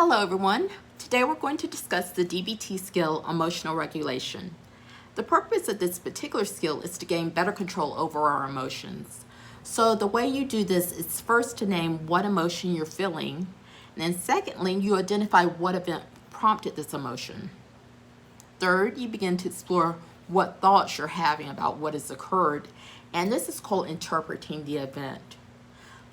Hello everyone. Today we're going to discuss the DBT skill, emotional regulation. The purpose of this particular skill is to gain better control over our emotions. So the way you do this is first to name what emotion you're feeling, and then secondly, you identify what event prompted this emotion. Third, you begin to explore what thoughts you're having about what has occurred, and this is called interpreting the event.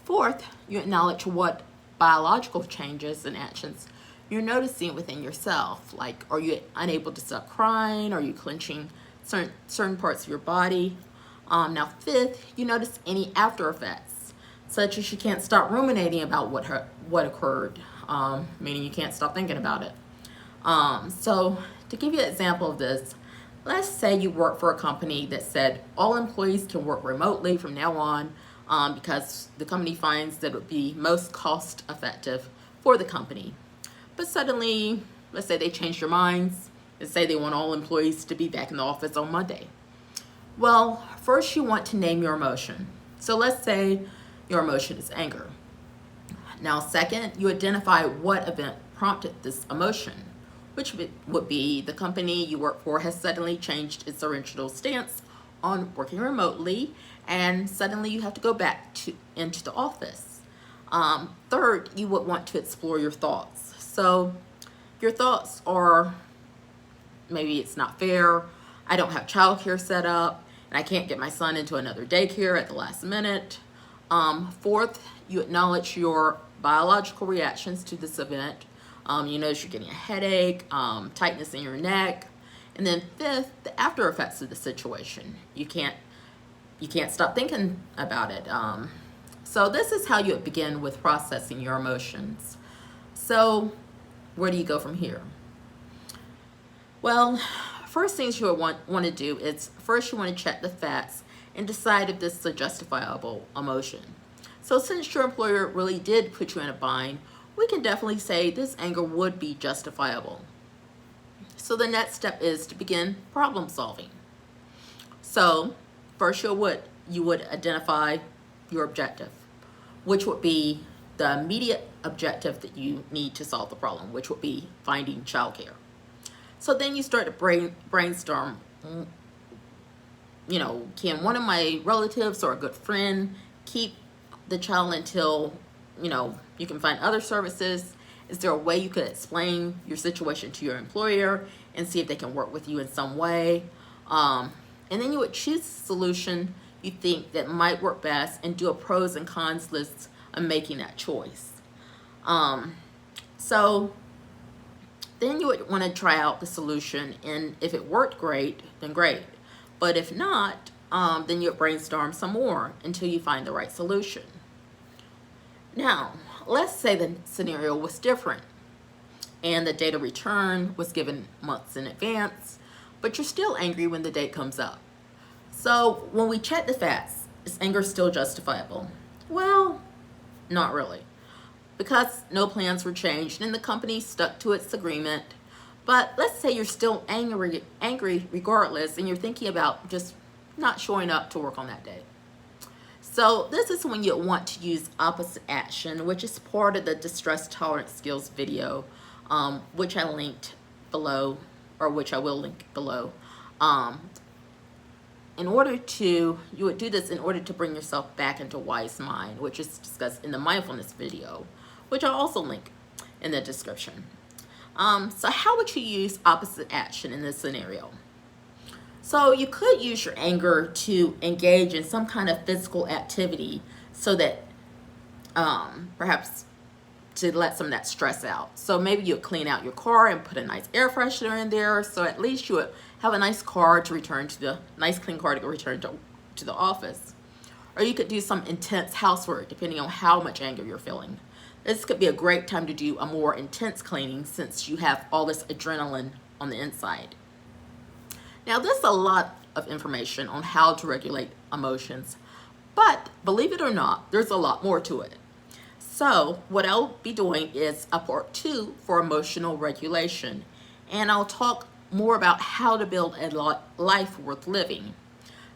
Fourth, you acknowledge what biological changes and actions you're noticing within yourself. Like, are you unable to stop crying? Are you clenching certain parts of your body? Now, fifth, you notice any after effects, such as you can't stop ruminating about what occurred, meaning you can't stop thinking about it. So to give you an example of this, let's say you work for a company that said all employees can work remotely from now on because the company finds that it would be most cost effective for the company. But suddenly, let's say they changed their minds and say they want all employees to be back in the office on Monday. Well, first you want to name your emotion. So let's say your emotion is anger. Now, second, you identify what event prompted this emotion, which would be the company you work for has suddenly changed its original stance on working remotely, and suddenly you have to go back into the office. Third, you would want to explore your thoughts. So your thoughts are, maybe it's not fair, I don't have childcare set up, and I can't get my son into another daycare at the last minute. Fourth, you acknowledge your biological reactions to this event. You notice you're getting a headache, tightness in your neck. And then fifth, the after effects of the situation. You can't stop thinking about it. So this is how you begin with processing your emotions. So where do you go from here? Well, first things you want to do is first you want to check the facts and decide if this is a justifiable emotion. So since your employer really did put you in a bind, we can definitely say this anger would be justifiable. So the next step is to begin problem solving. So first you would identify your objective, which would be the immediate objective that you need to solve the problem, which would be finding childcare. So then you start to brainstorm, can one of my relatives or a good friend keep the child until, you can find other services? Is there a way you could explain your situation to your employer and see if they can work with you in some way? And then you would choose a solution you think that might work best and do a pros and cons list of making that choice. So then you would want to try out the solution, and if it worked great, then great. But if not, then you would brainstorm some more until you find the right solution. Now, let's say the scenario was different and the date of return was given months in advance, but you're still angry when the date comes up. So when we check the facts, is anger still justifiable? Well, not really, because no plans were changed and the company stuck to its agreement. But let's say you're still angry regardless, and you're thinking about just not showing up to work on that day. So this is when you want to use opposite action, which is part of the distress tolerance skills video, which I linked below, or which I will link below. You would do this in order to bring yourself back into wise mind, which is discussed in the mindfulness video, which I'll also link in the description. So how would you use opposite action in this scenario? So you could use your anger to engage in some kind of physical activity so that perhaps to let some of that stress out. So maybe you would clean out your car and put a nice air freshener in there, so at least you would have a nice clean car to return to the office. Or you could do some intense housework depending on how much anger you're feeling. This could be a great time to do a more intense cleaning since you have all this adrenaline on the inside. Now, there's a lot of information on how to regulate emotions, but believe it or not, there's a lot more to it. So what I'll be doing is a part 2 for emotional regulation, and I'll talk more about how to build a life worth living.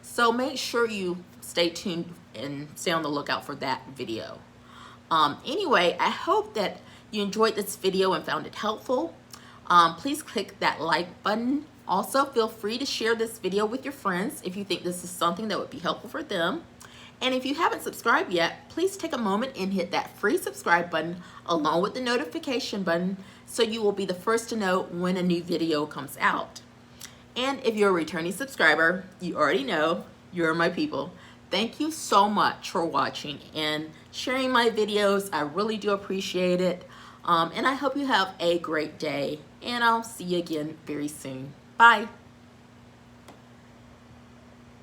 So make sure you stay tuned and stay on the lookout for that video. Anyway, I hope that you enjoyed this video and found it helpful, please click that like button. Also, feel free to share this video with your friends if you think this is something that would be helpful for them. And if you haven't subscribed yet, please take a moment and hit that free subscribe button along with the notification button so you will be the first to know when a new video comes out. And if you're a returning subscriber, you already know you're my people. Thank you so much for watching and sharing my videos. I really do appreciate it. And I hope you have a great day. And I'll see you again very soon. Bye.